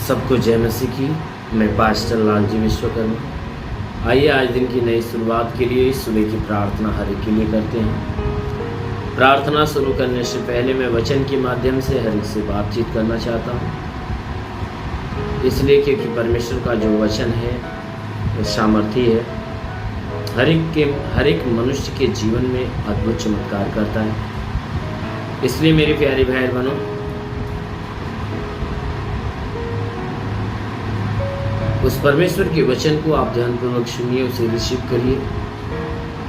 सबको जय मसीह की। मैं पास्टर लालजी विश्वकर्मा। आइए आज दिन की नई शुरुआत के लिए सुबह की प्रार्थना हर एक के लिए करते हैं। प्रार्थना शुरू करने से पहले मैं वचन के माध्यम से हर एक से बातचीत करना चाहता हूँ, इसलिए क्योंकि परमेश्वर का जो वचन है वो सामर्थी है, हर एक मनुष्य के जीवन में अद्भुत चमत्कार करता है। इसलिए मेरे प्यारे भाई बहनों, उस परमेश्वर के वचन को आप ध्यानपूर्वक सुनिए, उसे रिसीव करिए,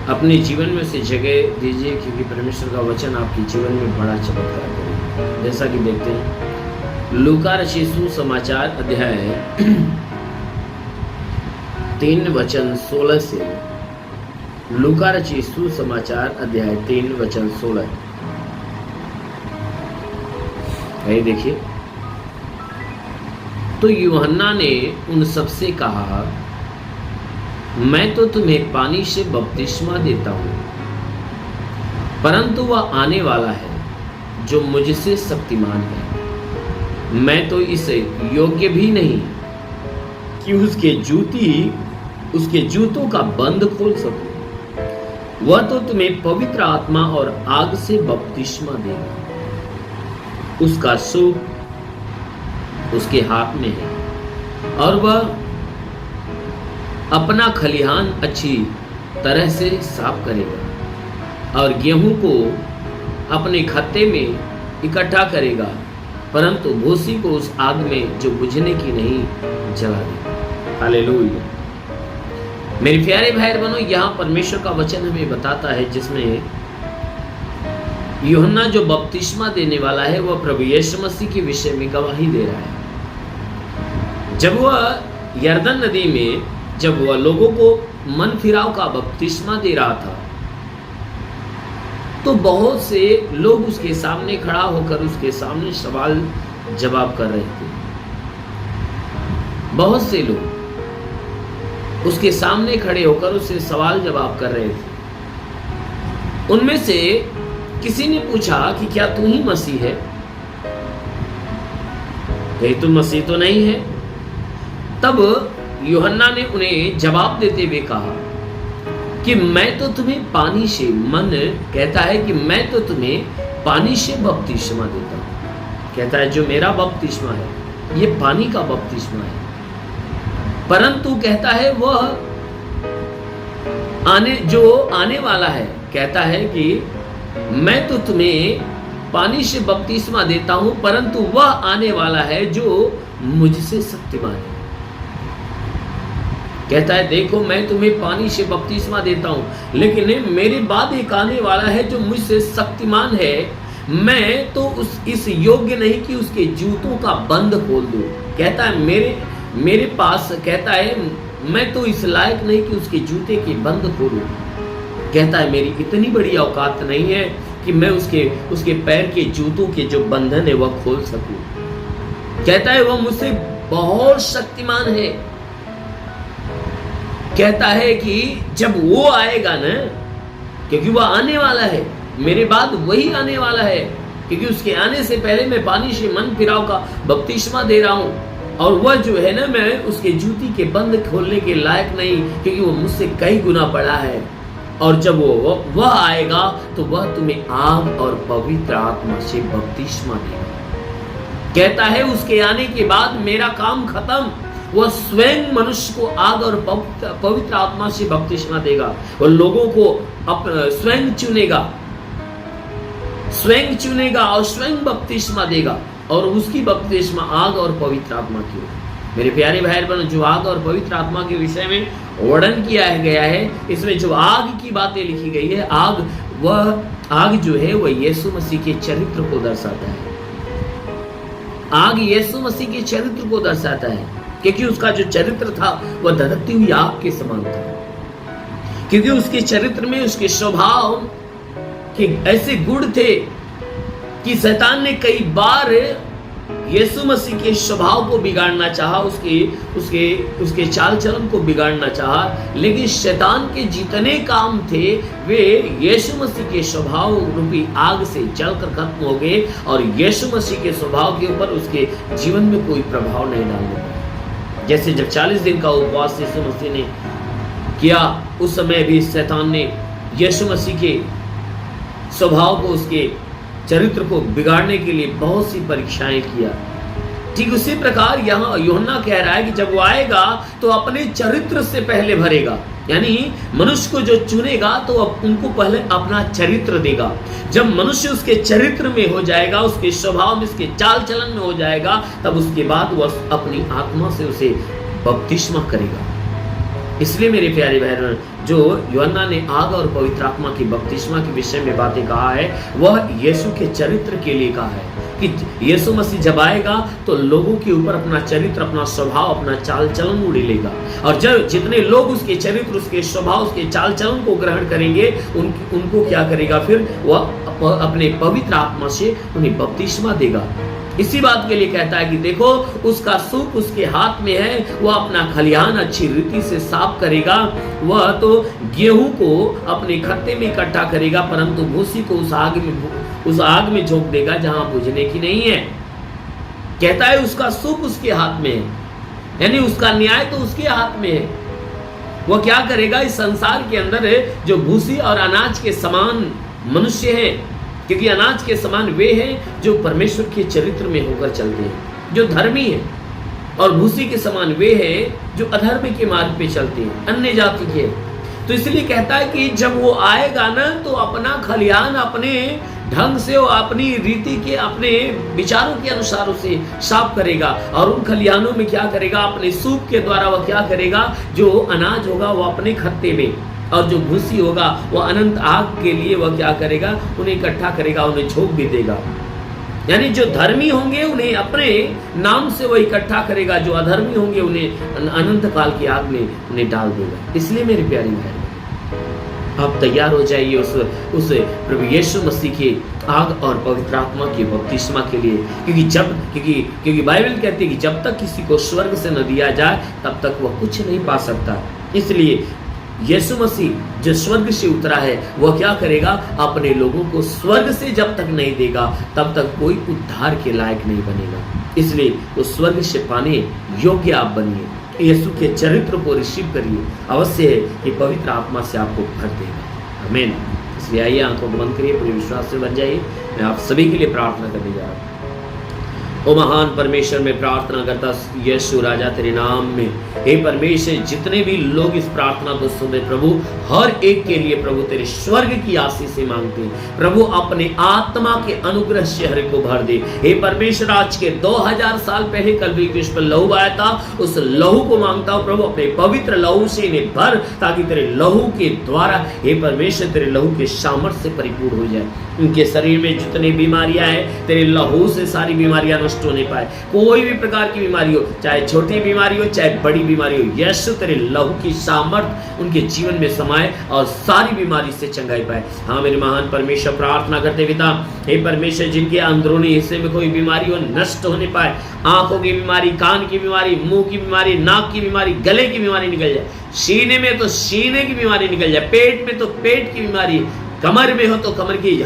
अपने जीवन में उसे जगह दीजिए, क्योंकि परमेश्वर का वचन आपके जीवन में बड़ा चमत्कार करेगा। जैसा कि देखते हैं लूका रचित सुसमाचार अध्याय 3 वचन 16 से। लूका रचित सुसमाचार अध्याय 3 वचन 16। यही देखिए। तो यूहन्ना ने उन सबसे कहा, मैं तो तुम्हें पानी से बपतिस्मा देता हूं, परंतु वह आने वाला है जो मुझसे शक्तिमान है। मैं तो इसे योग्य भी नहीं कि उसके जूतों का बंद खोल सकूं। वह तो तुम्हें पवित्र आत्मा और आग से बपतिस्मा देगा। उसका सूप उसके हाथ में है और वह अपना खलिहान अच्छी तरह से साफ करेगा और गेहूं को अपने खत्ते में इकट्ठा करेगा, परंतु भूसी को उस आग में जो बुझने की नहीं जला देगा। हालेलुया। मेरे प्यारे भाई बहनों, यहाँ परमेश्वर का वचन हमें बताता है, जिसमें यूहन्ना जो बपतिस्मा देने वाला है वह प्रभु यीशु मसीह के विषय में गवाही दे रहा है। जब वह यरदन नदी में जब वह लोगों को मन फिराव का बपतिस्मा दे रहा था, तो बहुत से लोग उसके सामने खड़ा होकर उसके सामने सवाल जवाब कर रहे थे। बहुत से लोग उसके सामने खड़े होकर उससे सवाल जवाब कर रहे थे। उनमें से किसी ने पूछा कि क्या तू ही मसीह है? कहीं तुम मसीह तो नहीं है। तब यूहन्ना ने उन्हें जवाब देते हुए कहा कि मैं तो तुम्हें पानी से, मन कहता है कि मैं तो तुम्हें पानी से बपतिस्मा देता हूं। कहता है जो मेरा बपतिस्मा है ये पानी का बपतिस्मा है, परंतु कहता है वह आने वाला है। कहता है कि मैं तो तुम्हें पानी से बपतिस्मा देता हूं, परंतु वह आने वाला है जो मुझसे शक्तिमान है। कहता है देखो मैं तुम्हें पानी से बपतिस्मा देता हूं, लेकिन मेरे बाद एक आने वाला है जो मुझसे शक्तिमान है। मैं तो इस योग्य नहीं कि उसके जूतों का बंद खोल दूं। कहता है मेरे पास, कहता है मैं तो इस लायक नहीं कि उसके जूते के बंद खोलूं। कहता है मेरी इतनी बड़ी औकात नहीं है कि मैं उसके पैर के जूतों के जो बंधन है वह खोल सकूं। कहता है वह मुझसे बहुत शक्तिमान है। कहता है कि जब वो आएगा ना, क्योंकि वह आने वाला है, मेरे बाद वही आने वाला है, क्योंकि उसके आने से पहले मैं पानी से मन फिराव का बपतिस्मा दे रहा हूं, और वह जो है ना, मैं उसके जूती के बंद खोलने के लायक नहीं, क्योंकि वो मुझसे कई गुना बड़ा है। और जब वह आएगा तो वह तुम्हें आग और पवित्र आत्मा से बपतिस्मा देगा। कहता है उसके आने के बाद मेरा काम खत्म। वह स्वयं मनुष्य को आग और पवित्र आत्मा से बपतिस्मा देगा। वह लोगों को स्वयं चुनेगा और स्वयं बपतिस्मा देगा, और उसकी बपतिस्मा आग और पवित्र आत्मा की होगी। मेरे प्यारे भाई बहनों, जो आग और पवित्र आत्मा के विषय में वर्णन किया गया है, इसमें जो आग की बातें लिखी गई है, आग जो है वह यीशु मसीह के चरित्र को दर्शाता है। आग यीशु मसीह के चरित्र को दर्शाता है, क्योंकि उसका जो चरित्र था वह धधकती हुई आग के समान था। क्योंकि उसके चरित्र में उसके स्वभाव के ऐसे गुण थे कि शैतान ने कई बार यीशु मसीह के स्वभाव को बिगाड़ना चाहा, उसके चाल चलन को बिगाड़ना चाहा, लेकिन शैतान के जितने काम थे वे यीशु मसीह के स्वभाव रूपी आग से जलकर खत्म हो गए और यीशु मसीह के स्वभाव के ऊपर उसके जीवन में कोई प्रभाव नहीं डालने पाया। जैसे जब 40 दिन का उपवास यीशु मसीह ने किया, उस समय भी शैतान ने यीशु मसीह के स्वभाव को, उसके चरित्र को बिगाड़ने के लिए बहुत सी परीक्षाएं किया। ठीक उसी प्रकार यहाँ यूहन्ना कह रहा है कि जब वो आएगा तो अपने चरित्र से पहले भरेगा, यानी मनुष्य को जो चुनेगा तो उनको पहले अपना चरित्र देगा। जब मनुष्य उसके चरित्र में हो जाएगा, उसके स्वभाव में, उसके चाल चलन में हो जाएगा, तब उसके बाद वह अपनी आत्मा से उसे बपतिस्मा करेगा। इसलिए मेरे प्यारे बहनों, जो यूहन्ना ने आग और पवित्र आत्मा की बपतिस्मा के विषय में बातें कहा है, वह यीशु के चरित्र के लिए कहा है कि यीशु मसीह जब आएगा तो लोगों के ऊपर अपना चरित्र, अपना स्वभाव, अपना चाल चलन उड़ेलेगा। और जब जितने लोग उसके चरित्र, उसके स्वभाव, उसके चाल चलन को ग्रहण करेंगे, उनको क्या करेगा, फिर वह अपने पवित्र आत्मा से उन्हें बपतिस्मा देगा। इसी बात के लिए कहता है कि देखो, उसका सूप उसके हाथ में है, वह अपना खलिहान अच्छी रीति से साफ करेगा। वह तो गेहूं को अपने खत्ते में इकट्ठा करेगा, परंतु भूसी को उस आग में झोंक देगा जहां बुझने की नहीं है। कहता है उसका सूप उसके हाथ में है, यानी उसका न्याय तो उसके हाथ में है। वह क्या करेगा, इस संसार के अंदर जो भूसी और अनाज के समान मनुष्य है, क्योंकि अनाज के समान वे हैं जो परमेश्वर के चरित्र में होकर चलते हैं, जो धर्मी हैं, और भूसी के समान वे हैं जो अधर्म के मार्ग पे चलते हैं, अन्य जाति के। तो इसलिए कहता है कि जब वो आएगा ना, तो अपना खलिहान अपने ढंग से, वो अपनी रीति के, अपने विचारों के अनुसार उसे साफ करेगा। और उन खलिहानों में क्या करेगा, अपने सूप के द्वारा वह क्या करेगा, जो अनाज होगा वो अपने खत्ते में, और जो भूसी होगा वो अनंत आग के लिए वह क्या करेगा, उन्हें इकट्ठा करेगा, उन्हें झोंक भी देगा। यानी जो धर्मी होंगे उन्हें अपने नाम से वह इकट्ठा करेगा, जो अधर्मी होंगे उन्हें अनंत काल की आग में उन्हें डाल देगा। इसलिए मेरी प्यारी बहन, आप तैयार हो जाइए उस प्रभु यीशु मसीह के आग और पवित्र आत्मा की बपतिस्मा के लिए, क्योंकि बाइबल कहती है कि जब तक किसी को स्वर्ग से न दिया जाए तब तक वह कुछ नहीं पा सकता। इसलिए यीशु मसीह जो स्वर्ग से उतरा है, वह क्या करेगा, अपने लोगों को स्वर्ग से जब तक नहीं देगा तब तक कोई उद्धार के लायक नहीं बनेगा। इसलिए उस स्वर्ग से पाने योग्य आप बनिए, यीशु के चरित्र को रिसीव करिए। अवश्य है कि पवित्र आत्मा से आपको भर देगा। आमीन। इसलिए आइए आंखों को बंद करिए, पूरे विश्वास से बन जाइए। मैं आप सभी के लिए प्रार्थना करने जा रहा हूँ। ओ महान परमेश्वर, में प्रार्थना करता यीशु राजा तेरे नाम में, हे परमेश्वर, जितने भी लोग इस प्रार्थना को सुने प्रभु, हर एक के लिए प्रभु तेरे स्वर्ग की आशीष से मांगते हैं। प्रभु अपने आत्मा के अनुग्रह से हर को भर दे। हे परमेश्वर, आज के 2000 साल पहले कलवरी क्रूस पर लहू आया था, उस लहू को मांगता हूँ प्रभु, अपने पवित्र लहू से इन्हें भर, ताकि तेरे लहू के द्वारा हे परमेश्वर तेरे लहू के सामर्थ्य से परिपूर्ण हो जाए। उनके शरीर में जितनी बीमारियां हैं, तेरे लहू से सारी बीमारियां नष्ट होने पाए। कोई भी प्रकार की बीमारी हो, चाहे छोटी बीमारी हो चाहे बड़ी बीमारी हो, यीशु तेरे लहू की सामर्थ उनके जीवन में समाए और सारी बीमारी से चंगाई पाए। हाँ मेरे महान परमेश्वर, प्रार्थना करते पिता, हे परमेश्वर, जिनके अंदरूनी हिस्से में कोई बीमारी हो नष्ट होने पाए, आंखों की बीमारी, कान की बीमारी, मुंह की बीमारी, नाक की बीमारी, गले की बीमारी निकल जाए, सीने में तो सीने की बीमारी निकल जाए, पेट में तो पेट की बीमारी, कमर में हो तो कमर की,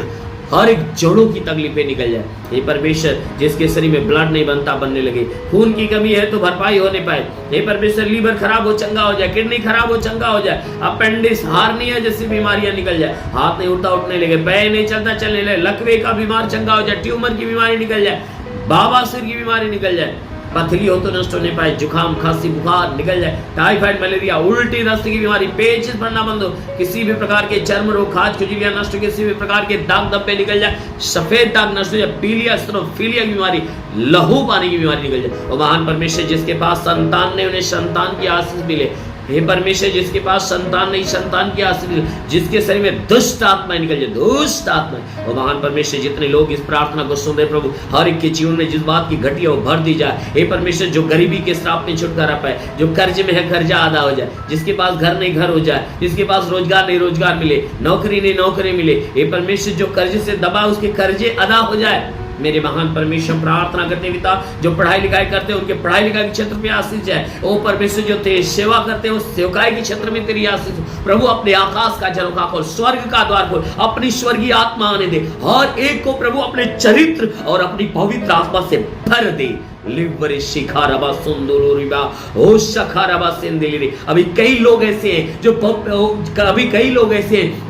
हर एक जोड़ों की तकलीफें निकल जाए। हे परमेश्वर, जिसके शरीर में ब्लड नहीं बनने लगे, खून की कमी है तो भरपाई होने पाए। हे परमेश्वर, लीवर खराब हो चंगा हो जाए, किडनी खराब हो चंगा हो जाए, अपेंडिक्स, हार्निया जैसी बीमारियां निकल जाए, हाथ नहीं उठता उठने लगे, पैर नहीं चलता चलने लगे, लकवे का बीमार चंगा हो जाए, ट्यूमर की बीमारी निकल जाए, बवासीर की बीमारी निकल जाए, पथरी हो तो नष्ट होने पाए, जुकाम, खांसी, बुखार निकल जाए, टाइफाइड, मलेरिया, उल्टी दस्त की बीमारी, पेचिश बढ़ना बंद हो, किसी भी प्रकार के चर्म रोग, खाज खुजलियां नष्ट हो, किसी भी प्रकार के दाग धब्बे निकल जाए, सफेद दाग नष्ट हो जाए, पीलिया, स्टेनोफिलिया की बीमारी, लहू पानी की बीमारी निकल जाए। और महान परमेश्वर, जिसके पास संतान नहीं, उन्हें संतान की आशीष मिले। हे परमेश्वर, जिसके पास संतान नहीं, संतान की आशीष, जिसके शरीर में दुष्ट आत्माएं निकल जाए, दुष्ट आत्मा। और महान परमेश्वर, जितने लोग इस प्रार्थना को सुन रहे प्रभु, हर एक के जीवन में जिस बात की घटी है वो भर दी जाए। हे परमेश्वर, जो गरीबी के श्राप में छुटकारा पाए, जो कर्ज में है कर्जा आधा हो जाए, जिसके पास घर नहीं घर हो जाए, जिसके पास रोजगार नहीं रोजगार मिले, नौकरी नहीं नौकरी मिले, हे परमेश्वर, जो कर्ज से दबा उसके कर्जे अदा हो जाए। मेरे महान परमेश्वर प्रार्थना करते पिता, जो पढ़ाई लिखाई करते हैं उनके पढ़ाई लिखाई के क्षेत्र में आशीष है। ओ परमेश्वर जो तेरी सेवा करते हैं उस सेवकाई के क्षेत्र में तेरी आशीष हो। प्रभु अपने आकाश का झरोखा खोल, स्वर्ग का द्वार खोल, अपनी स्वर्गीय आत्मा आने दे, हर एक को प्रभु अपने चरित्र और अपनी पवित्र आत्मा से भर दे। अभी कई लोग ऐसे हैं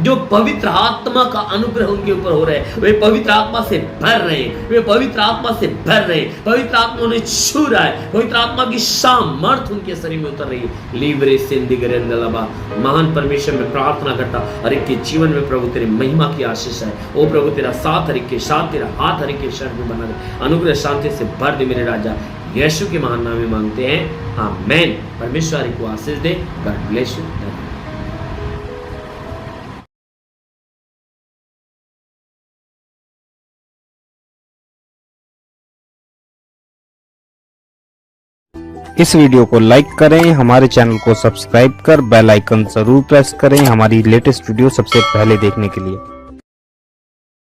जो पवित्र आत्मा का अनुग्रह उनके ऊपर हो रहा है, वे पवित्र आत्मा से भर रहे हैं, वे पवित्र आत्मा से भर रहे हैं, पवित्र आत्मा उन्हें छू रहा है, पवित्र आत्मा की सामर्थ उनके शरीर में उतर रही है। लीवरे सिंदिगरेंदलबा, महान परमेश्वर में प्रार्थना करता हर एक के जीवन में प्रभु तेरी महिमा की आशीष है। ओ प्रभु तेरा साथ हर एक के साथ, तेरा हाथ हर एक के शरीर में बना दे, अनुग्रह शांति से भर दे मेरे राजा, यीशु के महान नाम में मांगते हैं, आमीन। परमेश्वर को आशीष दे। God bless you. इस वीडियो को लाइक करें, हमारे चैनल को सब्सक्राइब कर बेल आइकन जरूर प्रेस करें हमारी लेटेस्ट वीडियो सबसे पहले देखने के लिए।